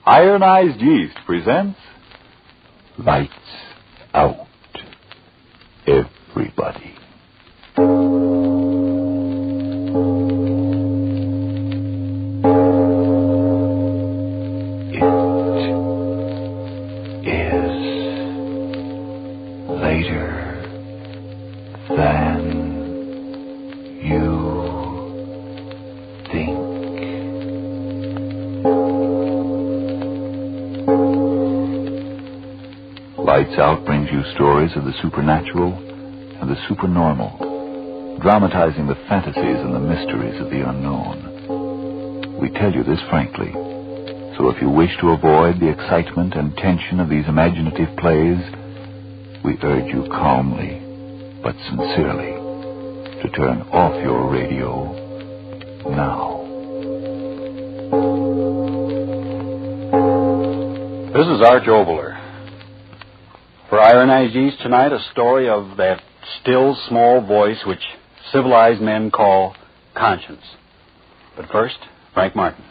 Ironized Yeast presents Lights Out, everybody. It is later than you think. Lights Out brings you stories of the supernatural and the supernormal, dramatizing the fantasies and the mysteries of the unknown. We tell you this frankly, so if you wish to avoid the excitement and tension of these imaginative plays, we urge you calmly but sincerely to turn off your radio now. This is Arch Oboler. For Ironized Yeast tonight, a story of that still small voice which civilized men call conscience. But first, Frank Martin.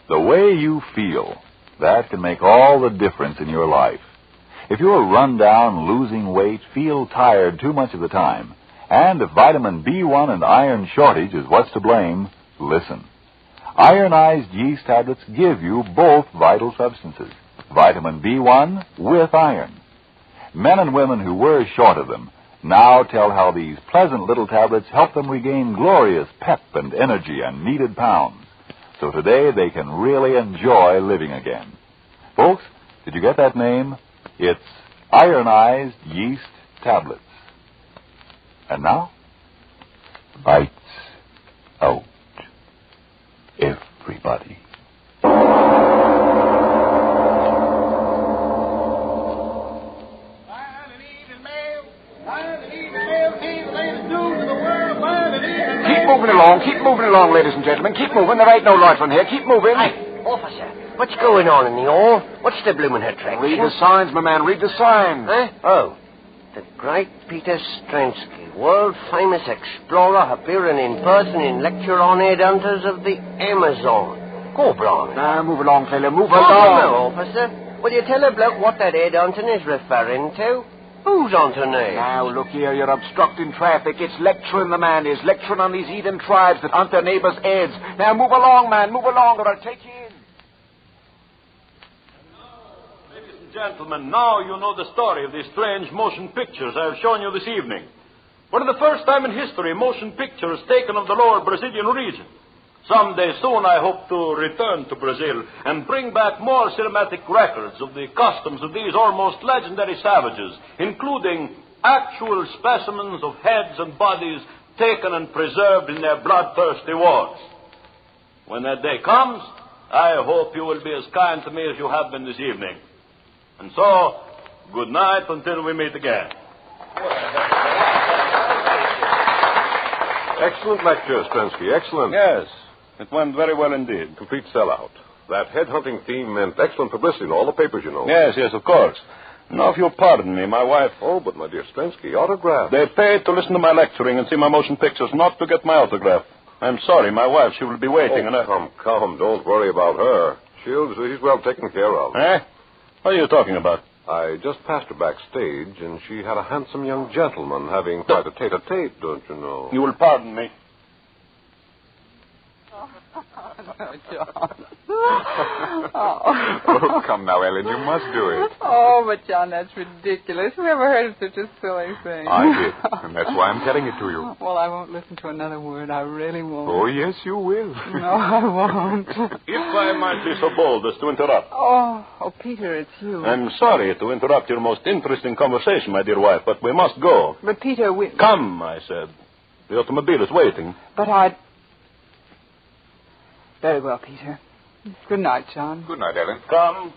The way you feel, that can make all the difference in your life. If you're run down, losing weight, feel tired too much of the time, and if vitamin B1 and iron shortage is what's to blame, listen. Ironized Yeast tablets give you both vital substances, vitamin B1 with iron. Men and women who were short of them now tell how these pleasant little tablets help them regain glorious pep and energy and needed pounds. So today they can really enjoy living again. Folks, did you get that name? It's Ironized Yeast Tablets. And now, Lights Out, everybody. Keep moving along, ladies and gentlemen. Keep moving. There ain't no light from here. Keep moving. Hey, officer, what's going on in the hall? What's the bloomin' attraction? Read the signs, my man. Read the signs. Huh? Oh, the great Peter Stransky, world-famous explorer, appearing in person in lecture on headhunters of the Amazon. Go, Brown. Now, move along, fella. Move Oh, along. no, officer. Will you tell a bloke what that headhunting is referring to? Who's on tonight? Now, look here. You're obstructing traffic. It's lecturing, the man is. Lecturing on these heathen tribes that hunt their neighbors' heads. Now, move along, man. Move along, or I'll take you in. Ladies and gentlemen, now you know the story of these strange motion pictures I have shown you this evening. For the first time in history, motion pictures taken of the lower Brazilian region. Someday soon I hope to return to Brazil and bring back more cinematic records of the customs of these almost legendary savages, including actual specimens of heads and bodies taken and preserved in their bloodthirsty wars. When that day comes, I hope you will be as kind to me as you have been this evening. And so, good night until we meet again. Excellent lecture, Stransky. Excellent. Yes, it went very well indeed. Complete sellout. That headhunting theme meant excellent publicity in all the papers, you know. Yes, of course. Now, if you'll pardon me, my wife... Oh, but my dear Stransky, autograph. They paid to listen to my lecturing and see my motion pictures, not to get my autograph. I'm sorry, my wife, she will be waiting. Come, don't worry about her. She's well taken care of. Eh? What are you talking about? I just passed her backstage, and she had a handsome young gentleman having quite a tete-a-tete, don't you know? You will pardon me. No, John. Oh, come now, Ellen, you must do it. Oh, but John, that's ridiculous. Who ever heard of such a silly thing? I did, and that's why I'm telling it to you. Well, I won't listen to another word. I really won't. Oh, yes, you will. No, I won't. If I might be so bold as to interrupt. Oh, Peter, it's you. I'm sorry to interrupt your most interesting conversation, my dear wife, but we must go. But, Peter, we... Come, I said. The automobile is waiting. But I'd... Very well, Peter. Good night, John. Good night, Ellen. Come.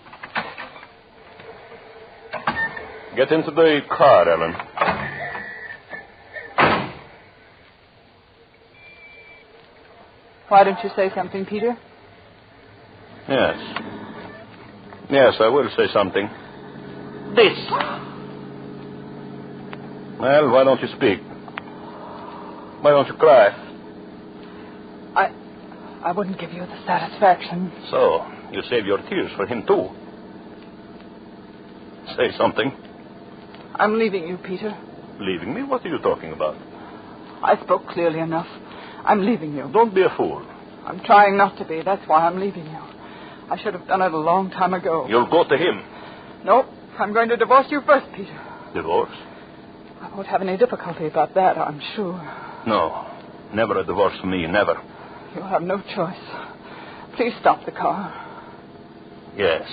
Get into the car, Ellen. Why don't you say something, Peter? Yes. Yes, I will say something. This. Well, why don't you speak? Why don't you cry? I wouldn't give you the satisfaction. So, You save your tears for him, too. Say something. I'm leaving you, Peter. Leaving me? What are you talking about? I spoke clearly enough. I'm leaving you. Don't be a fool. I'm trying not to be. That's why I'm leaving you. I should have done it a long time ago. You'll go to him. No, I'm going to divorce you first, Peter. Divorce? I won't have any difficulty about that, I'm sure. No. Never a divorce for me. Never. You'll have no choice. Please stop the car. Yes.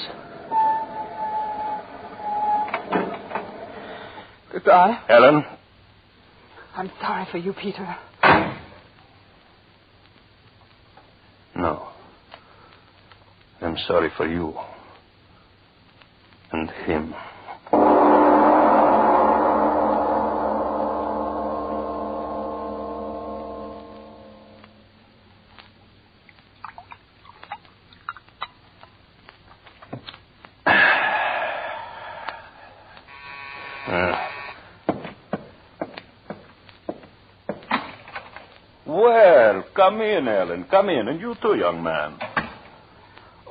Goodbye. Ellen? I'm sorry for you, Peter. No. I'm sorry for you. And him. Well, come in, Ellen. Come in. And you too, young man.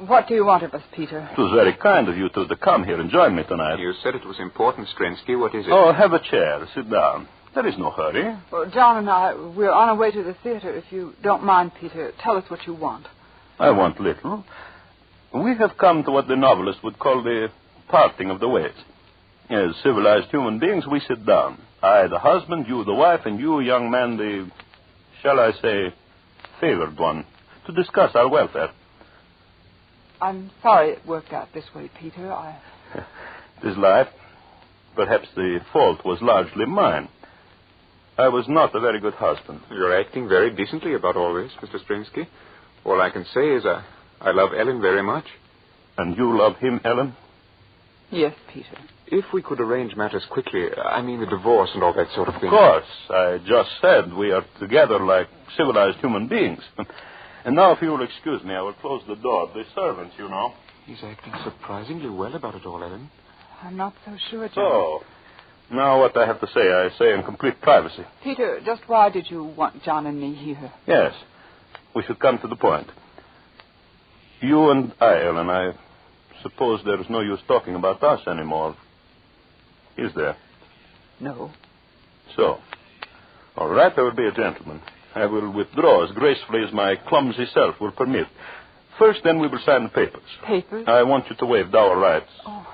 What do you want of us, Peter? It was very kind of you two to come here and join me tonight. You said it was important, Strensky. What is it? Oh, have a chair. Sit down. There is no hurry. Well, John and I, we're on our way to the theater. If you don't mind, Peter, tell us what you want. I want little. We have come to what the novelist would call the parting of the ways. As civilized human beings, we sit down. I, the husband, you, the wife, and you, young man, the, shall I say, favored one, to discuss our welfare. I'm sorry it worked out this way, Peter. It is life. Perhaps the fault was largely mine. I was not a very good husband. You're acting very decently about all this, Mr. Strinsky. All I can say is I love Ellen very much. And you love him, Ellen? Yes, Peter. If we could arrange matters quickly, I mean the divorce and all that sort of thing. Of course. I just said we are together like civilized human beings. And now, if you will excuse me, I will close the door. The servants, you know. He's acting surprisingly well about it all, Ellen. I'm not so sure, John. So, now what I have to say, I say in complete privacy. Peter, just why did you want John and me here? Yes. We should come to the point. You and I, Ellen, I suppose there is no use talking about us anymore. Is there? No. So, all right, I will be a gentleman. I will withdraw as gracefully as my clumsy self will permit. First, then, we will sign the papers. Papers? I want you to waive dower rights. Oh,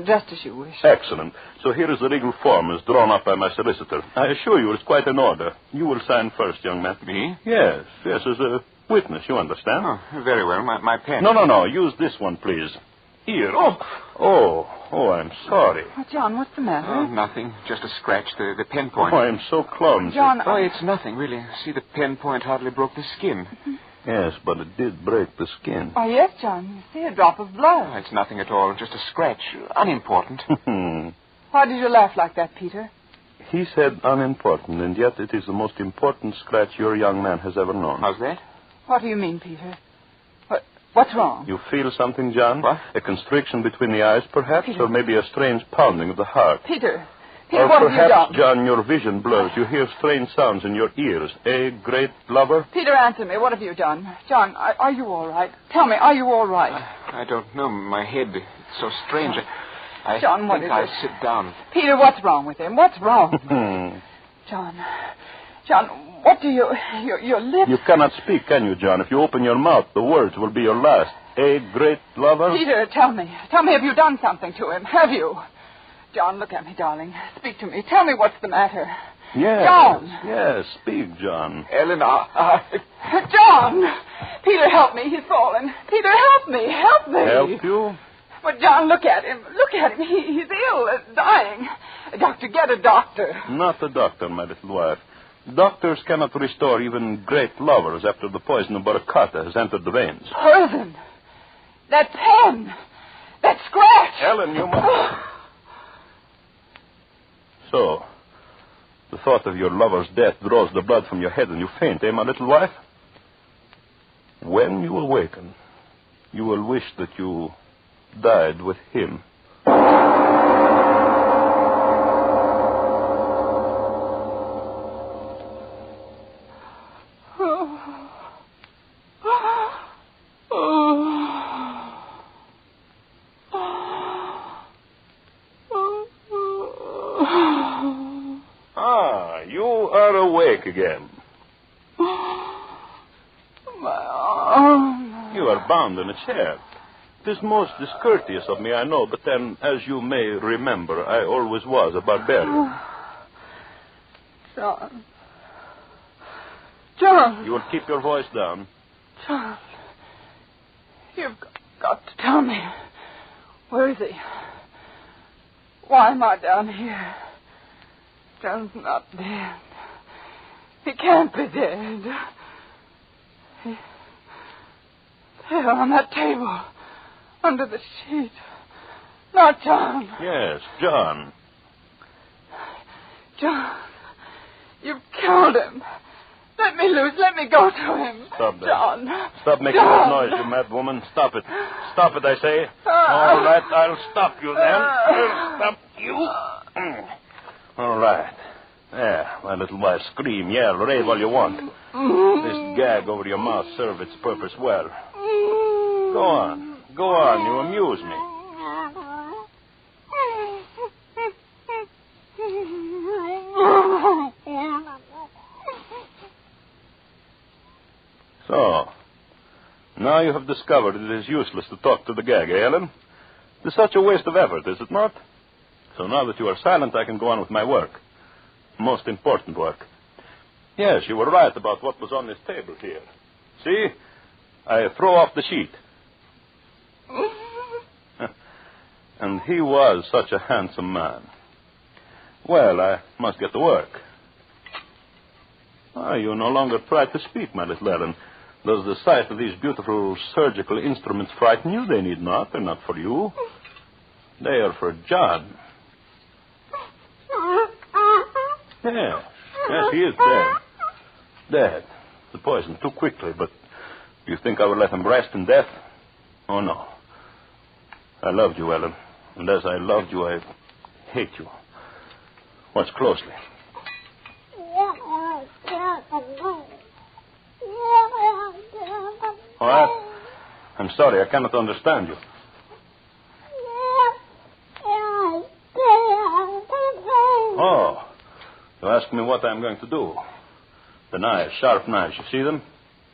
just as you wish. Excellent. So here is the legal form as drawn up by my solicitor. I assure you it's quite in order. You will sign first, young man. Me? Yes, as a witness, you understand? Oh, very well. My pen. No. Use this one, please. Here. Oh, I'm sorry. Oh, John, what's the matter? Oh, nothing. Just a scratch. The pen point. Oh, I am so clumsy. John, Oh, it's nothing, really. See, the pen point hardly broke the skin. Yes, but it did break the skin. Oh, yes, John. You see a drop of blood. Oh, it's nothing at all. Just a scratch. Unimportant. Why did you laugh like that, Peter? He said unimportant, and yet it is the most important scratch your young man has ever known. How's that? What do you mean, Peter? What's wrong? You feel something, John? What? A constriction between the eyes, perhaps? Peter. Or maybe a strange pounding of the heart? Peter, Or what have you perhaps, done? John, your vision blurs. You hear strange sounds in your ears. A great lover? Peter, answer me. What have you done? John, are you all right? Tell me, are you all right? I don't know. My head, it's so strange. I John, what think is I'll it? sit down. Peter, what's wrong with him? What's wrong? John, what do your lips... You cannot speak, can you, John? If you open your mouth, the words will be your last. A great lover? Peter, tell me. Tell me, have you done something to him? Have you? John, look at me, darling. Speak to me. Tell me what's the matter. Yes. John. Yes, speak, John. Ellen, John! Peter, help me. He's fallen. Peter, help me. Help me. Help you? But, John, look at him. Look at him. He's ill, dying. Doctor, get a doctor. Not a doctor, my little wife. Doctors cannot restore even great lovers after the poison of Baracata has entered the veins. Poison. That pen. That scratch. Ellen, you must... So, the thought of your lover's death draws the blood from your head and you faint, my little wife? When you awaken, you will wish that you died with him. awake again. My arm. You are bound in a chair. It is most discourteous of me, I know, but then, as you may remember, I always was a barbarian. John. John. You will keep your voice down. John. You've got to tell me. Where is he? Why am I down here? John's not dead. He can't be dead. There on that table. Under the sheet. Not John. Yes, John. John. You've killed him. Let me loose. Let me go to him. Stop that. John. Stop making that noise, you mad woman. Stop it. Stop it, I say. All right, I'll stop you then. I'll stop you. All right. There, my little wife, scream, yell, rave all you want. This gag over your mouth served its purpose well. Go on. Go on. You amuse me. So, now you have discovered it is useless to talk to the gag, eh, Ellen? It is such a waste of effort, is it not? So now that you are silent, I can go on with my work. Most important work. Yes, you were right about what was on this table here. See? I throw off the sheet. And he was such a handsome man. Well, I must get to work. You no longer try to speak, my little Ellen. Does the sight of these beautiful surgical instruments frighten you? They need not. They're not for you. They are for John. Yes, he is dead. Dead. The poison too quickly, but do you think I would let him rest in death? Oh, no. I loved you, Ellen. And as I loved you, I hate you. Watch closely. What? I'm sorry, I cannot understand you. Oh, you ask me what I'm going to do. The knives, sharp knives, you see them?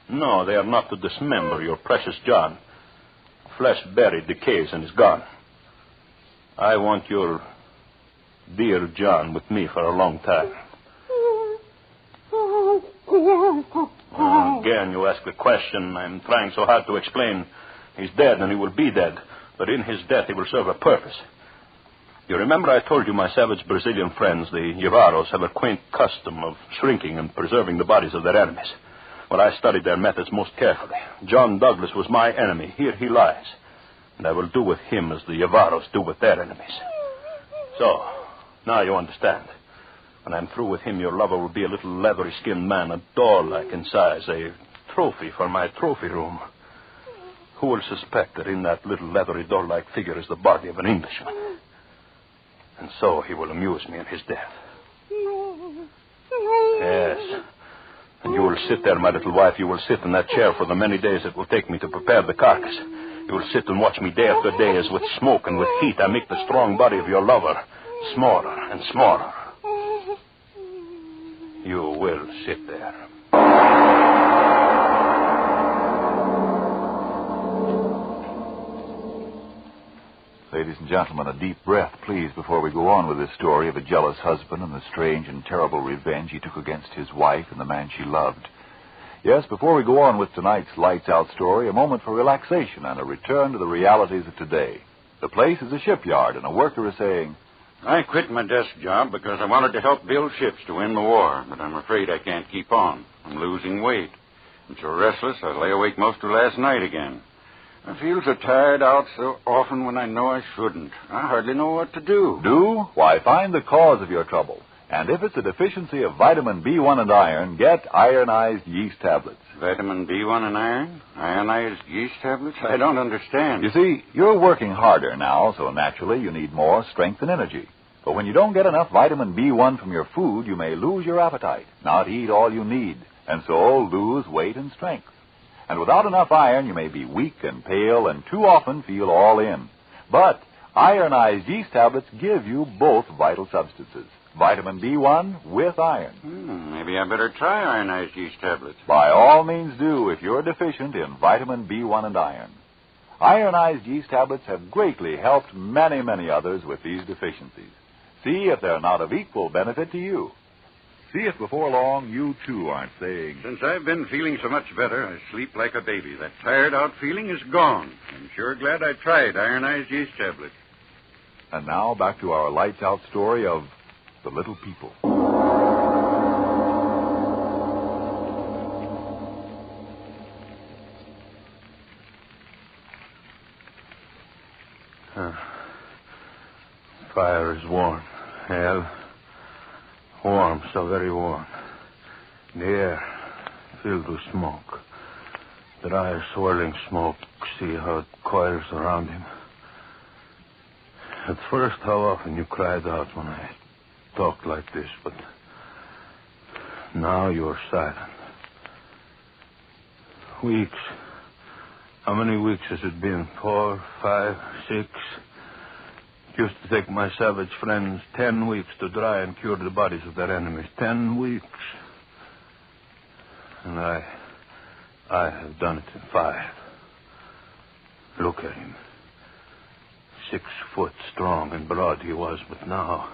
No, they are not to dismember your precious John. Flesh buried, decays, and is gone. I want your dear John with me for a long time. Again, you ask the question. I'm trying so hard to explain. He's dead, and he will be dead. But in his death, he will serve a purpose. You remember I told you my savage Brazilian friends, the Jevaros, have a quaint custom of shrinking and preserving the bodies of their enemies. Well, I studied their methods most carefully. John Douglas was my enemy. Here he lies. And I will do with him as the Jevaros do with their enemies. So, now you understand. When I'm through with him, your lover will be a little leathery-skinned man, a doll-like in size, a trophy for my trophy room. Who will suspect that in that little leathery doll-like figure is the body of an Englishman? And so he will amuse me in his death. Yes. And you will sit there, my little wife. You will sit in that chair for the many days it will take me to prepare the carcass. You will sit and watch me day after day as with smoke and with heat I make the strong body of your lover smaller and smaller. You will sit there. Ladies and gentlemen, a deep breath, please, before we go on with this story of a jealous husband and the strange and terrible revenge he took against his wife and the man she loved. Yes, before we go on with tonight's Lights Out story, a moment for relaxation and a return to the realities of today. The place is a shipyard, and a worker is saying, I quit my desk job because I wanted to help build ships to win the war, but I'm afraid I can't keep on. I'm losing weight. I'm so restless I lay awake most of last night again. I feel so tired out so often when I know I shouldn't. I hardly know what to do. Do? Why, find the cause of your trouble. And if it's a deficiency of vitamin B1 and iron, get ironized yeast tablets. Vitamin B1 and iron? Ionized yeast tablets? I don't understand. You see, you're working harder now, so naturally you need more strength and energy. But when you don't get enough vitamin B1 from your food, you may lose your appetite, not eat all you need, and so lose weight and strength. And without enough iron, you may be weak and pale and too often feel all in. But ironized yeast tablets give you both vital substances. vitamin B1 with iron. Maybe I better try ironized yeast tablets. By all means do if you're deficient in vitamin B1 and iron. Ironized yeast tablets have greatly helped many, many others with these deficiencies. See if they're not of equal benefit to you. See if before long you, too, aren't saying, Since I've been feeling so much better, I sleep like a baby. That tired-out feeling is gone. I'm sure glad I tried ironized yeast tablets. And now back to our lights-out story of The Little People. Fire is warm. Hell, warm, so very warm. The air filled with smoke. Dry, swirling smoke. See how it coils around him. At first, how often you cried out when I talked like this, but now you're silent. Weeks. How many weeks has it been? 4, 5, 6? It used to take my savage friends 10 weeks to dry and cure the bodies of their enemies. 10 weeks. And I have done it in 5. Look at him. 6 foot strong and broad he was, but now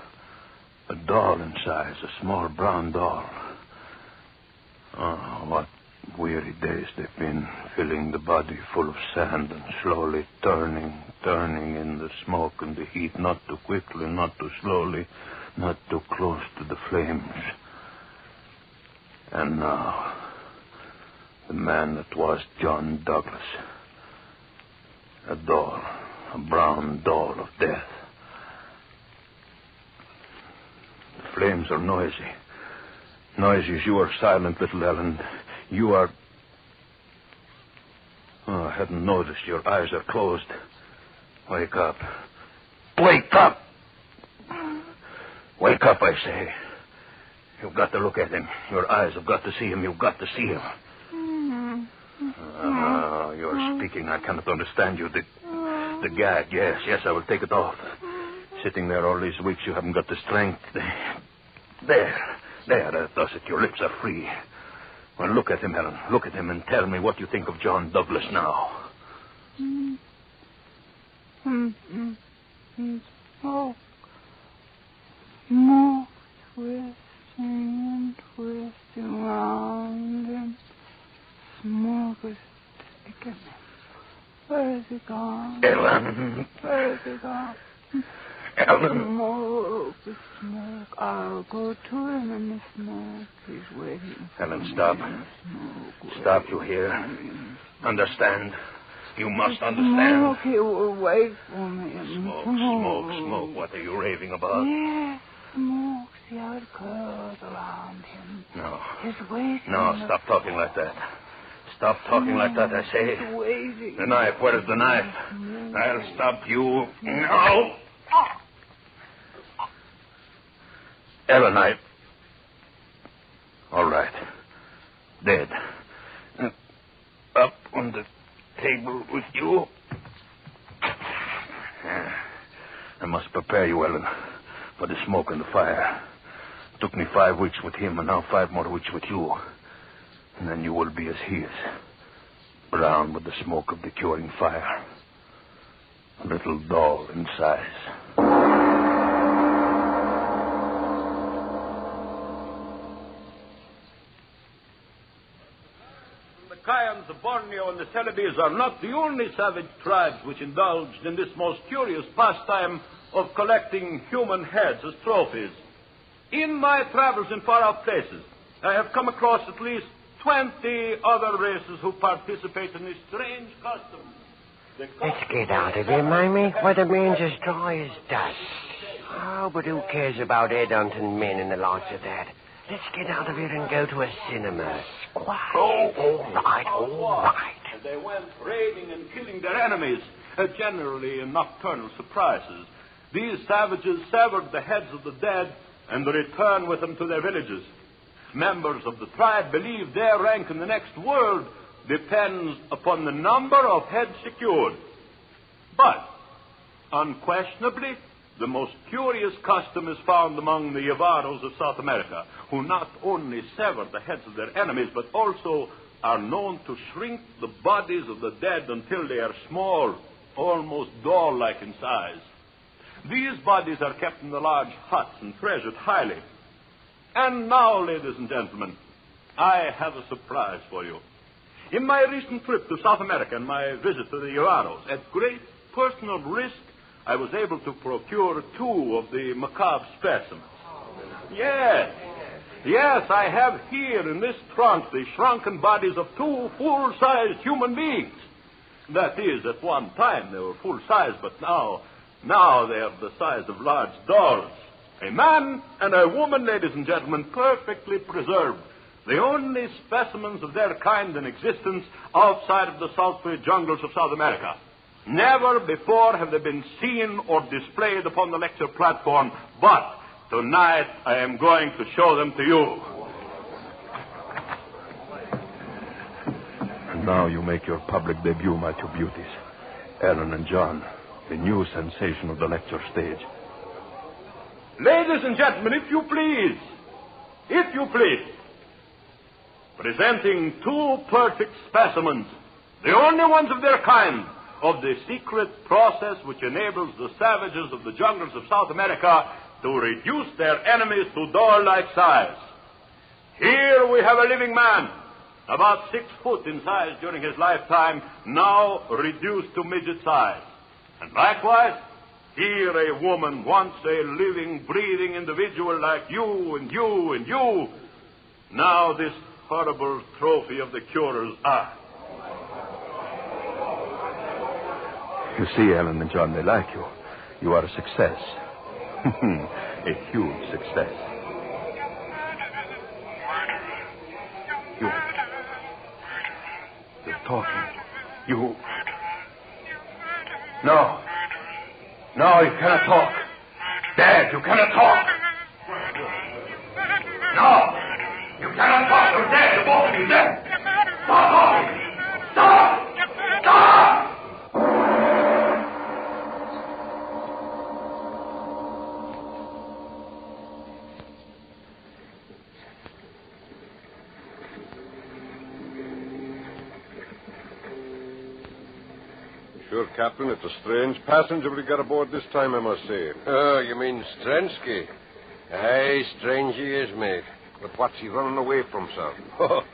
a doll in size, a small brown doll. Oh, what weary days they've been, filling the body full of sand and slowly turning in the smoke and the heat, not too quickly, not too slowly, not too close to the flames. And now, the man that was John Douglas, a doll, a brown doll of death. The flames are noisy. Noisy as you are silent, little Ellen. You are... Oh, I hadn't noticed. Your eyes are closed. Wake up. Wake up! Wake up, I say. You've got to look at him. Your eyes have got to see him. You've got to see him. You're speaking. I cannot understand you. The gag, yes, I will take it off. Sitting there all these weeks, you haven't got the strength. There, that does it. Your lips are free. Well, look at him, Helen. Look at him and tell me what you think of John Douglas now. Smoke. Smoke twisting and twisting round him. Smoke is taking him. Where is he gone? Ellen. Where is he gone? Ellen. Smoke, the smoke. I'll go to him in the smoke. He's waiting. Ellen, stop. Stop, you hear? Understand? You must understand. Smoke, he will wait for me. Smoke. What are you raving about? Yes, smoke. See how it curls around him. No. He's waiting. No, stop talking like that. Stop talking like that, I say. He's waiting. The knife. Where's the knife? I'll stop you. No. Ellen, all right. Dead. Up on the table with you. I must prepare you, Ellen, for the smoke and the fire. Took me 5 weeks with him, and now 5 more weeks with you. And then you will be as he is. Brown with the smoke of the curing fire. A little doll in size. The Kayans of Borneo and the Celebes are not the only savage tribes which indulged in this most curious pastime of collecting human heads as trophies. In my travels in far-off places, I have come across at least 20 other races who participate in this strange custom. Let's get out of here, Mamie. Why, the man's as dry as dust. Oh, but who cares about headhunting men and the likes of that? Let's get out of here and go to a cinema. Quiet. All right. They went raiding and killing their enemies, generally in nocturnal surprises. These savages severed the heads of the dead and returned with them to their villages. Members of the tribe believe their rank in the next world depends upon the number of heads secured. But, unquestionably, the most curious custom is found among the Yavaros of South America, who not only sever the heads of their enemies, but also are known to shrink the bodies of the dead until they are small, almost doll-like in size. These bodies are kept in the large huts and treasured highly. And now, ladies and gentlemen, I have a surprise for you. In my recent trip to South America and my visit to the Yavaros, at great personal risk, I was able to procure 2 of the macabre specimens. Yes, I have here in this trunk the shrunken bodies of 2 full-sized human beings. That is, at one time they were full-size, but now they are the size of large dolls. A man and a woman, ladies and gentlemen, perfectly preserved. The only specimens of their kind in existence outside of the sultry jungles of South America. Never before have they been seen or displayed upon the lecture platform, but tonight I am going to show them to you. And now you make your public debut, my 2 beauties. Ellen and John, the new sensation of the lecture stage. Ladies and gentlemen, if you please, presenting 2 perfect specimens, the only ones of their kind, of the secret process which enables the savages of the jungles of South America to reduce their enemies to doll-like size. Here we have a living man, about 6 foot in size during his lifetime, now reduced to midget size. And likewise, here a woman, once a living, breathing individual like you and you and you, now this horrible trophy of the curer's eye. You see, Ellen and John, they like you. You are a success. A huge success. You're talking. You... No, you cannot talk. Dad, you cannot talk. No, you cannot talk. You're dead. You're both of you dead. Stop talking. Stop. Sure, Captain, it's a strange passenger we got aboard this time, I must say. Oh, you mean Strensky? Aye, strange he is, mate. But what's he running away from, sir? Oh,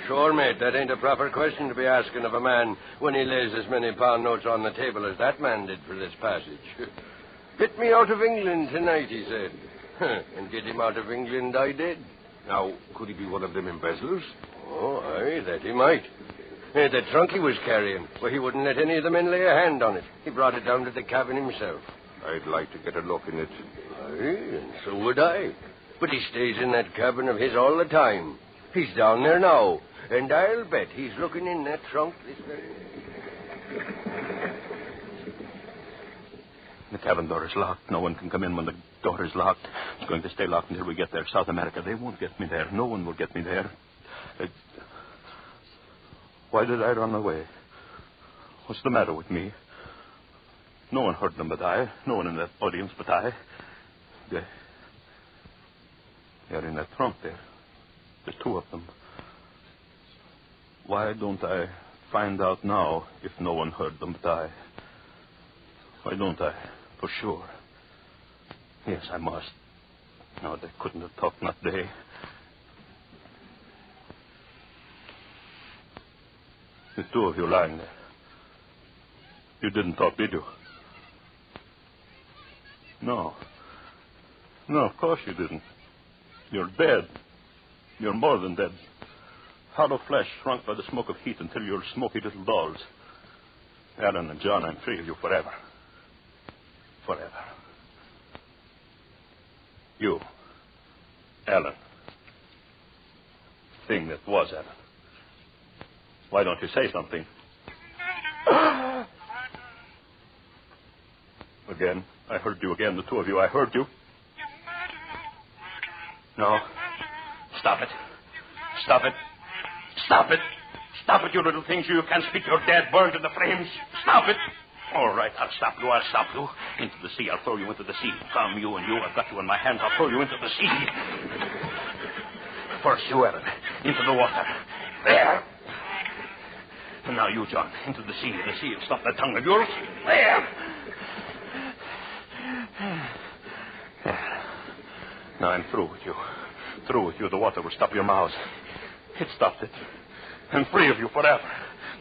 sure, mate, that ain't a proper question to be asking of a man when he lays as many pound notes on the table as that man did for this passage. Get me out of England tonight, he said. And get him out of England I did. Now, could he be one of them embezzlers? Oh, aye, that he might. The trunk he was carrying, well, he wouldn't let any of the men lay a hand on it. He brought it down to the cabin himself. I'd like to get a look in it. Aye, and so would I. But he stays in that cabin of his all the time. He's down there now, and I'll bet he's looking in that trunk this very minute. The cabin door is locked. No one can come in when the door is locked. It's going to stay locked until we get there. South America, they won't get me there. No one will get me there. Why did I run away? What's the matter with me? No one heard them but I. No one in that audience but I. They're in that trunk there. The 2 of them. Why don't I find out now if no one heard them but I? Why don't I? For sure. Yes, I must. No, they couldn't have talked, not they. The 2 of you lying there. You didn't talk, did you? No. No, of course you didn't. You're dead. You're more than dead. Hollow flesh shrunk by the smoke of heat until you're smoky little dolls. Ellen and John, I'm free of you forever. Forever. You, Ellen. Thing that was Ellen. Why don't you say something? Again. I heard you again, the 2 of you. I heard you. No. Stop it. Stop it. Stop it. Stop it, you little things. You can't speak. You're dead, burned in the flames. Stop it. All right, I'll stop you. Into the sea. I'll throw you into the sea. Come, you. I've got you in my hands. I'll throw you into the sea. First you, Ellen. Into the water. There. And now you, John. Into the sea. The sea will stop that tongue of yours. There. Now I'm through with you. The water will stop your mouths. It stopped it. I'm free of you forever.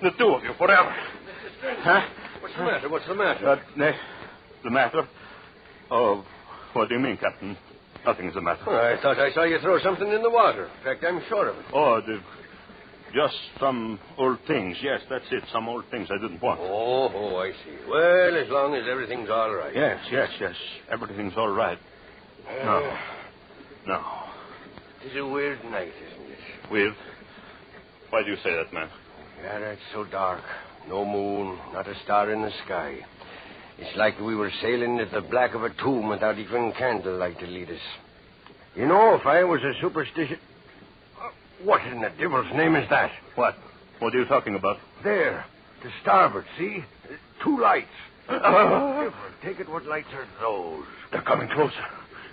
The two of you forever. Huh? What's the matter? The matter? Oh, what do you mean, Captain? Nothing's the matter. Oh, I thought I saw you throw something in the water. In fact, I'm sure of it. Oh, just some old things. Yes, that's it. Some old things I didn't want. Oh, I see. Well, as long as everything's all right. Yes. Everything's all right. No. It's a weird night, isn't it? Weird? Why do you say that, man? Yeah, it's so dark. No moon, not a star in the sky. It's like we were sailing at the black of a tomb without even candlelight to lead us. You know, if I was a superstitious... What in the devil's name is that? What? What are you talking about? There, to starboard, see? 2 lights. Different. Take it, what lights are those? They're coming closer.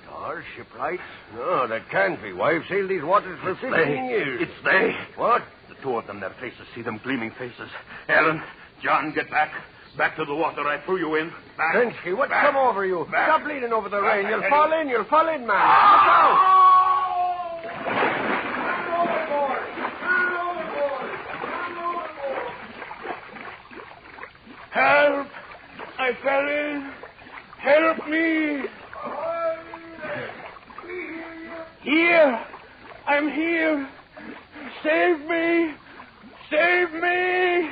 Stars, ship lights? No, that can't be. Why, I've sailed these waters for 15 years. It's they. What? The two of them, their faces. See them gleaming faces. Ellen, John, get back. Back to the water. I threw you in. Back. Prensky, what's back. come over you? Back. Stop bleeding over the rain. You'll You'll fall in, man. Look out! Help! I fell in. Help me! Here! I'm here! Save me! Save me!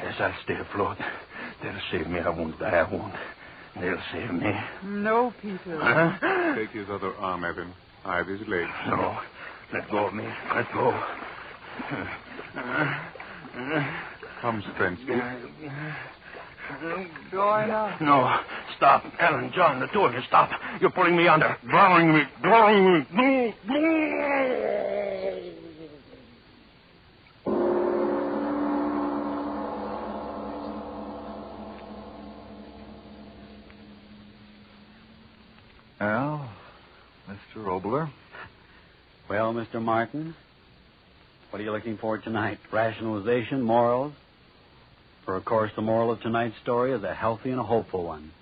Yes, I'll stay afloat. They'll save me. I won't die. I won't. They'll save me. No, Peter. Huh? Take his other arm, Evan. I have his leg. No. Let go of me. Let go. Come, Strensky. Going up. No. Stop. Ellen, John, the two of you, stop. You're pulling me under. Drowning me. Well, Mr. Obler. Well, Mr. Martin, what are you looking for tonight? Rationalization, morals? For, of course, the moral of tonight's story is a healthy and a hopeful one.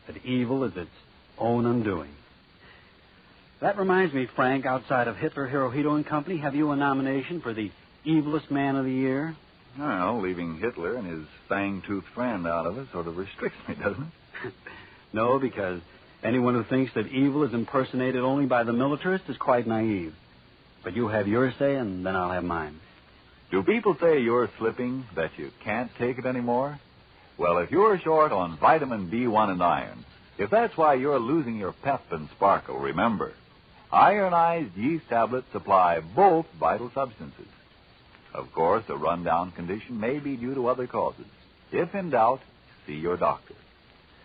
That evil is its own undoing. That reminds me, Frank, outside of Hitler, Hirohito and Company, have you a nomination for the evilest man of the year? Well, leaving Hitler and his fang-toothed friend out of it sort of restricts me, doesn't it? No, because anyone who thinks that evil is impersonated only by the militarist is quite naive. But you have your say, and then I'll have mine. Do people say you're slipping, that you can't take it anymore? Well, if you're short on vitamin B1 and iron, if that's why you're losing your pep and sparkle, remember, ironized yeast tablets supply both vital substances. Of course, a rundown condition may be due to other causes. If in doubt, see your doctor.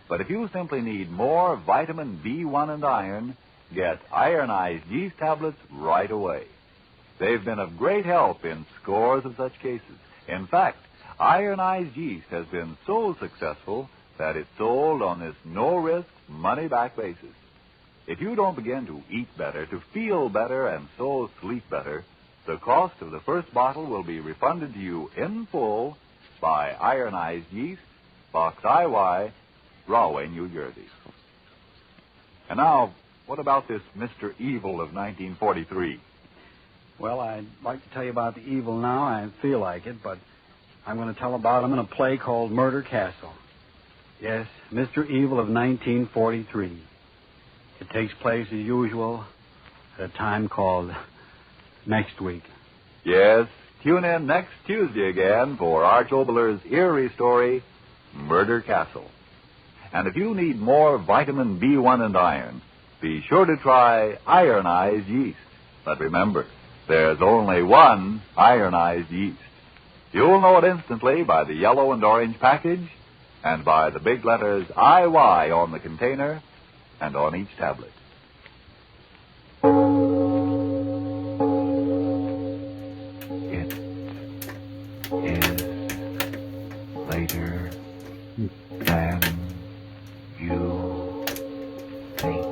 But if you simply need more vitamin B1 and iron, get ironized yeast tablets right away. They've been of great help in scores of such cases. In fact, ironized yeast has been so successful that it's sold on this no-risk, money-back basis. If you don't begin to eat better, to feel better, and so sleep better, the cost of the first bottle will be refunded to you in full by ironized yeast, Box IY, Rahway, New Jersey. And now, what about this Mr. Evil of 1943? Well, I'd like to tell you about the evil now. I feel like it, but I'm going to tell about him in a play called Murder Castle. Yes, Mr. Evil of 1943. It takes place, as usual, at a time called next week. Yes, tune in next Tuesday again for Arch Obler's eerie story, Murder Castle. And if you need more vitamin B1 and iron, be sure to try ironized yeast. But remember, there's only one ironized yeast. You'll know it instantly by the yellow and orange package and by the big letters IY on the container and on each tablet. is later than you think.